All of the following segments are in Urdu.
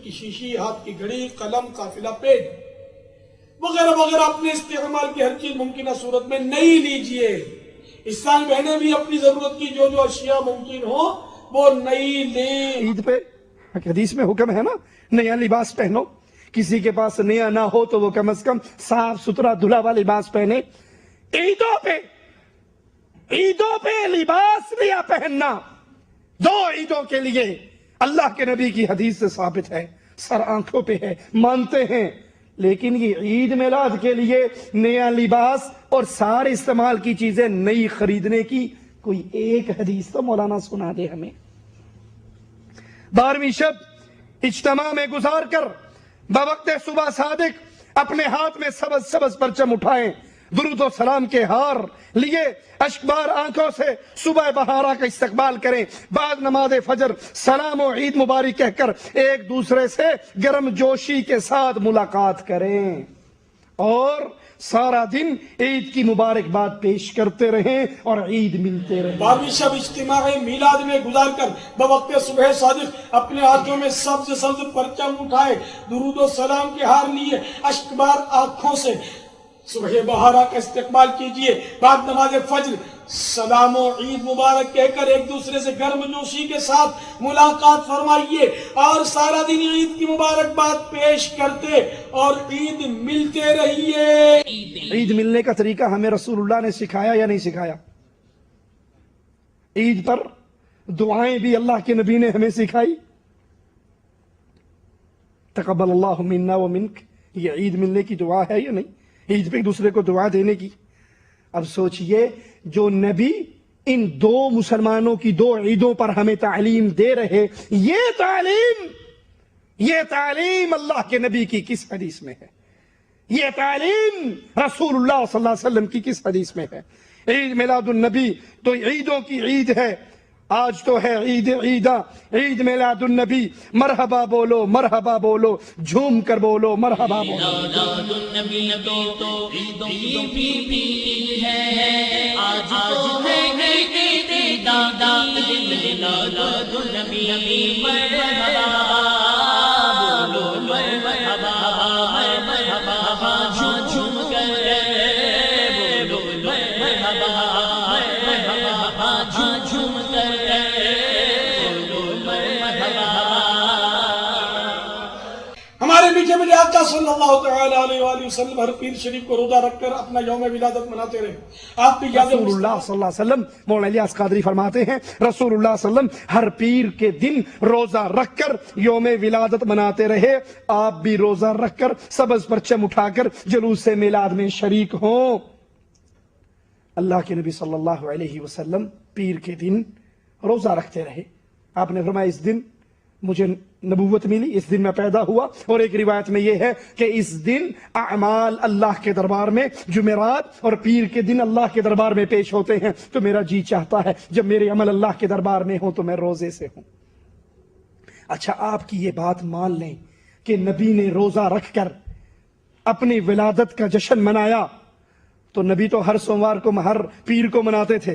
کی شیشی، ہاتھ کی گھڑی، قلم، قافلہ پیج وغیرہ وغیرہ اپنے استعمال کی ہر چیز ممکنہ صورت میں نئی لیجئے۔ اسلامی بہنیں بھی اپنی ضرورت کی جو اشیاء ممکن ہو وہ نئی لیں۔ عید پہ حدیث میں حکم ہے نا نیا لباس پہنو، کسی کے پاس نیا نہ ہو تو وہ کم از کم صاف ستھرا دھلا ہوا لباس پہنے۔ عیدوں پہ لباس نیا پہننا 2 عیدوں کے لیے اللہ کے نبی کی حدیث سے ثابت ہے، سر آنکھوں پہ ہے، مانتے ہیں، لیکن یہ عید میلاد کے لیے نیا لباس اور سارے استعمال کی چیزیں نئی خریدنے کی کوئی ایک حدیث تو مولانا سنا دے ہمیں۔ 12ویں شب اجتماع میں گزار کر بوقت صبح صادق اپنے ہاتھ میں سبز سبز پرچم اٹھائیں، درود و سلام کے ہار لیے اشکبار آنکھوں سے صبح بہارا کا استقبال کریں، بعد نماز فجر سلام و عید مبارک کہہ کر ایک دوسرے سے گرم جوشی کے ساتھ ملاقات کریں اور سارا دن عید کی مبارکباد پیش کرتے رہیں اور عید ملتے رہیں۔ 12ویں شب اجتماع میلاد میں گزار کر بوقت صبح صادق اپنے ہاتھوں میں سبز سبز پرچم اٹھائے، درود و سلام کے ہار لیے اشکبار آنکھوں سے صبح بہارا کا استقبال کیجئے، بعد نماز فجر سلام و عید مبارک کہہ کر ایک دوسرے سے گرم جوشی کے ساتھ ملاقات فرمائیے اور سارا دن عید کی مبارکباد پیش کرتے اور عید ملتے رہیے۔ عید ملنے کا طریقہ ہمیں رسول اللہ نے سکھایا یا نہیں سکھایا؟ عید پر دعائیں بھی اللہ کے نبی نے ہمیں سکھائی۔ تقبل اللہ منا و منک، یہ عید ملنے کی دعا ہے یا نہیں؟ عید پہ ایک دوسرے کو دعا دینے کی۔ اب سوچئے جو نبی ان 2 مسلمانوں کی 2 عیدوں پر ہمیں تعلیم دے رہے، یہ تعلیم اللہ کے نبی کی کس حدیث میں ہے؟ یہ تعلیم رسول اللہ صلی اللہ علیہ وسلم کی کس حدیث میں ہے؟ عید میلاد النبی تو عیدوں کی عید ہے، آج تو ہے عیداں، عید میلاد النبی، مرحبا بولو مرحبا بولو، جھوم کر بولو مرحبا بولو۔ میلاد النبی تو عیدوں کی ہے، آج تو ہے عید دادا، میلاد النبی مرحبا بولو مرحبا مرحبا، جھوم کر بولو مرحبا مرحبا، جھوم کر ہمارے میٹھے میٹھے آقا صلی اللہ تعالی علیہ وآلہ وسلم ہر پیر شریف کو روزہ رکھ کر اپنا یوم ولادت مناتے رہے۔ آپ کی یاد رسول اللہ صلی اللہ علیہ وسلم، مولانا الیاس قادری فرماتے ہیں رسول اللہ صلی اللہ علیہ وسلم ہر پیر کے دن روزہ رکھ کر یوم ولادت مناتے رہے۔ آپ بھی روزہ رکھ کر سبز پرچم اٹھا کر جلوس میلاد میں شریک ہوں۔ اللہ کے نبی صلی اللہ علیہ وسلم پیر کے دن روزہ رکھتے رہے۔ آپ نے فرمایا اس دن مجھے نبوت ملی، اس دن میں پیدا ہوا، اور ایک روایت میں یہ ہے کہ اس دن اعمال اللہ کے دربار میں جمعرات اور پیر کے دن اللہ کے دربار میں پیش ہوتے ہیں، تو میرا جی چاہتا ہے جب میرے عمل اللہ کے دربار میں ہوں تو میں روزے سے ہوں۔ اچھا آپ کی یہ بات مان لیں کہ نبی نے روزہ رکھ کر اپنی ولادت کا جشن منایا، تو نبی تو ہر سوموار کو ہر پیر کو مناتے تھے،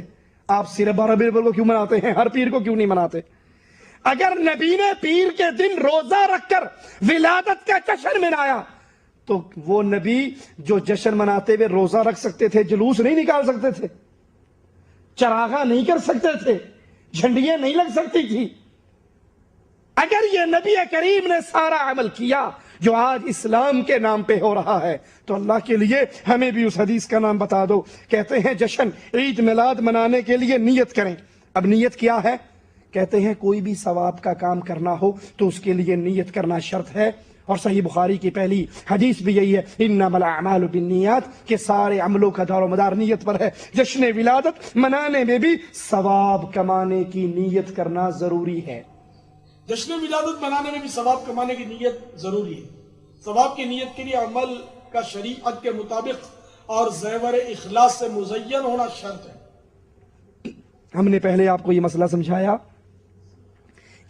آپ صرف 12 ربیع الاول کو کیوں مناتے ہیں؟ ہر پیر کو کیوں نہیں مناتے؟ اگر نبی نے پیر کے دن روزہ رکھ کر ولادت کا جشن منایا تو وہ نبی جو جشن مناتے ہوئے روزہ رکھ سکتے تھے، جلوس نہیں نکال سکتے تھے، چراغاں نہیں کر سکتے تھے، جھنڈیاں نہیں لگ سکتی تھی؟ اگر یہ نبی کریم نے سارا عمل کیا جو آج اسلام کے نام پہ ہو رہا ہے تو اللہ کے لیے ہمیں بھی اس حدیث کا نام بتا دو۔ کہتے ہیں جشن عید میلاد منانے کے لیے نیت کریں۔ اب نیت کیا ہے؟ کہتے ہیں کوئی بھی ثواب کا کام کرنا ہو تو اس کے لیے نیت کرنا شرط ہے، اور صحیح بخاری کی پہلی حدیث بھی یہی ہے انما الاعمال بالنیات، کہ سارے عملوں کا دار و مدار نیت پر ہے۔ جشن ولادت منانے میں بھی ثواب کمانے کی نیت کرنا ضروری ہے۔ جشن ولادت منانے میں بھی ثواب کمانے کی نیت ضروری ہے۔ ثواب کی نیت کے لیے عمل کا شریعت کے مطابق اور زیور اخلاص سے مزین ہونا شرط ہے۔ ہم نے پہلے آپ کو یہ مسئلہ سمجھایا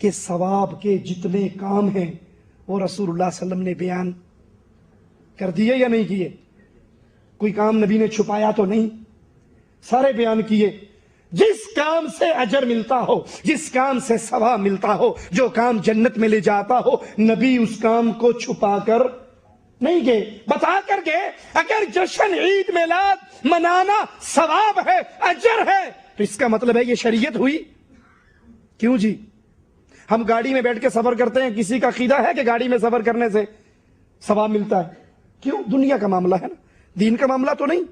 کہ ثواب کے جتنے کام ہیں وہ رسول اللہ صلی اللہ علیہ وسلم نے بیان کر دیے یا نہیں کیے؟ کوئی کام نبی نے چھپایا تو نہیں، سارے بیان کیے۔ جس کام سے اجر ملتا ہو، جس کام سے ثواب ملتا ہو، جو کام جنت میں لے جاتا ہو، نبی اس کام کو چھپا کر نہیں گئے، بتا کر گئے۔ اگر جشن عید میلاد منانا ثواب ہے، اجر ہے، تو اس کا مطلب ہے یہ شریعت ہوئی؟ کیوں جی؟ ہم گاڑی میں بیٹھ کے سفر کرتے ہیں، کسی کا عقیدہ ہے کہ گاڑی میں سفر کرنے سے ثواب ملتا ہے؟ کیوں؟ دنیا کا معاملہ ہے نا، دین کا معاملہ تو نہیں۔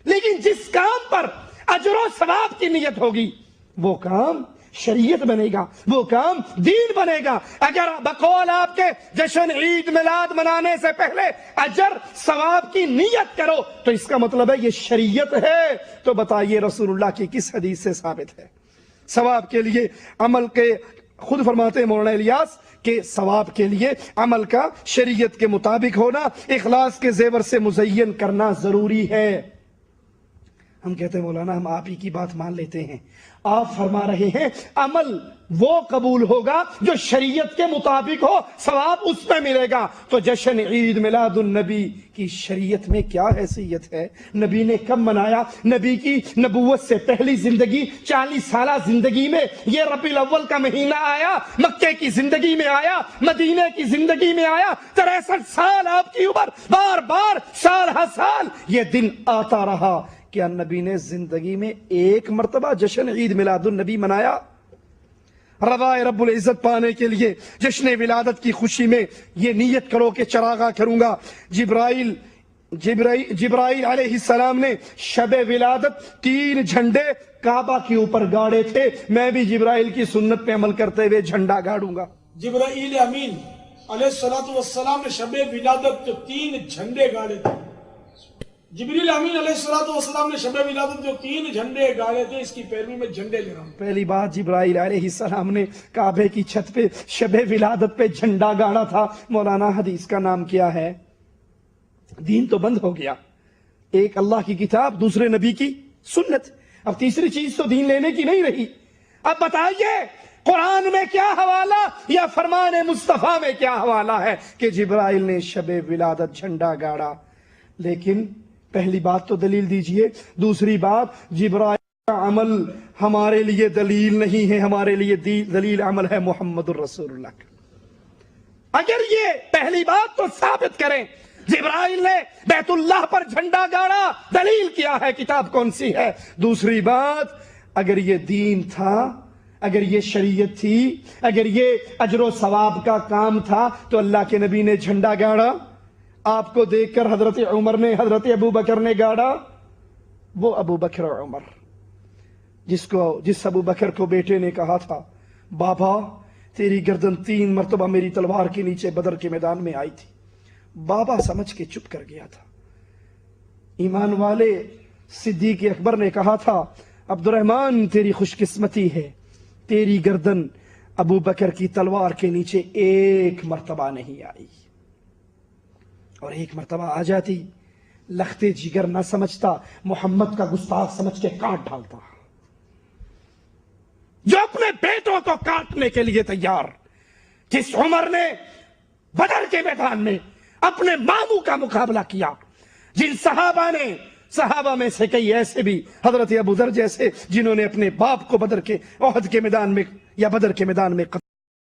لیکن جس کام پر اجر و ثواب کی نیت ہوگی وہ کام شریعت بنے گا، وہ کام دین بنے گا۔ اگر بقول آپ کے جشن عید میلاد منانے سے پہلے اجر ثواب کی نیت کرو تو اس کا مطلب ہے یہ شریعت ہے۔ تو بتائیے رسول اللہ کی کس حدیث سے ثابت ہے؟ ثواب کے لیے عمل کے، خود فرماتے ہیں مولانا الیاس کہ ثواب کے لیے عمل کا شریعت کے مطابق ہونا، اخلاص کے زیور سے مزین کرنا ضروری ہے۔ ہم کہتے ہیں مولانا ہم آپ ہی کی بات مان لیتے ہیں، آپ فرما رہے ہیں عمل وہ قبول ہوگا جو شریعت کے مطابق ہو، ثواب اس میں ملے گا۔ تو جشن عید میلاد النبی کی شریعت میں کیا حیثیت ہے؟ نبی نے کب منایا؟ نبی کی نبوت سے پہلی زندگی 40 سالہ زندگی میں یہ ربیع الاول کا مہینہ آیا، مکے کی زندگی میں آیا، مدینے کی زندگی میں آیا، 63 سال آپ کی عمر، بار بار سال ہر سال یہ دن آتا رہا۔ کیا نبی نے زندگی میں ایک مرتبہ جشن عید میلاد النبی منایا؟ رضائے رب العزت پانے کے لیے جشن ولادت کی خوشی میں یہ نیت کرو کہ چراغاں کروں گا۔ جبرائیل علیہ السلام نے شب ولادت 3 جھنڈے کعبہ کے اوپر گاڑے تھے، میں بھی جبرائیل کی سنت پہ عمل کرتے ہوئے جھنڈا گاڑوں گا۔ جبرائیل امین علیہ السلام نے شب ولادت جو 3 جھنڈے گاڑے تھے، جبریل امین علیہ السلام نے شب ولادت جو 3 جھنڈے گاڑے تھے، اس کی پیروی میں جھنڈے لے رہا ہوں۔ پہلی بات جبرائیل علیہ السلام نے کعبے کی چھت پہ شب ولادت پہ جھنڈا گاڑا تھا۔ مولانا حدیث کا نام کیا ہے؟ دین تو بند ہو گیا، ایک اللہ کی کتاب، دوسرے نبی کی سنت، اب تیسری چیز تو دین لینے کی نہیں رہی۔ اب بتائیے قرآن میں کیا حوالہ یا فرمان مصطفیٰ میں کیا حوالہ ہے کہ جبرائیل نے شب ولادت جھنڈا گاڑا؟ لیکن پہلی بات تو دلیل دیجئے، دوسری بات جبرائیل کا عمل ہمارے لیے دلیل نہیں ہے، ہمارے لیے دلیل عمل ہے محمد الرسول اللہ کا۔ اگر یہ پہلی بات تو ثابت کریں جبرائیل نے بیت اللہ پر جھنڈا گاڑا، دلیل کیا ہے؟ کتاب کون سی ہے؟ دوسری بات اگر یہ دین تھا، اگر یہ شریعت تھی، اگر یہ اجر و ثواب کا کام تھا تو اللہ کے نبی نے جھنڈا گاڑا؟ آپ کو دیکھ کر حضرت عمر نے، حضرت ابو بکر نے گاڑا؟ وہ ابو بکر عمر جس ابو بکر کو بیٹے نے کہا تھا بابا تیری گردن 3 مرتبہ میری تلوار کے نیچے بدر کے میدان میں آئی تھی، بابا سمجھ کے چپ کر گیا تھا۔ ایمان والے صدیق اکبر نے کہا تھا عبد الرحمن تیری خوش قسمتی ہے، تیری گردن ابو بکر کی تلوار کے نیچے 1 مرتبہ نہیں آئی، اور 1 مرتبہ آ جاتی لختے جگر نہ سمجھتا، محمد کا گستاخ سمجھ کے کاٹ ڈالتا۔ جو اپنے بیٹوں کو کاٹنے کے لیے تیار، جس عمر نے بدر کے میدان میں اپنے ماموں کا مقابلہ کیا، جن صحابہ میں سے کئی ایسے بھی، حضرت ابو ذر جیسے، جنہوں نے اپنے باپ کو بدر کے احد کے میدان میں یا بدر کے میدان میں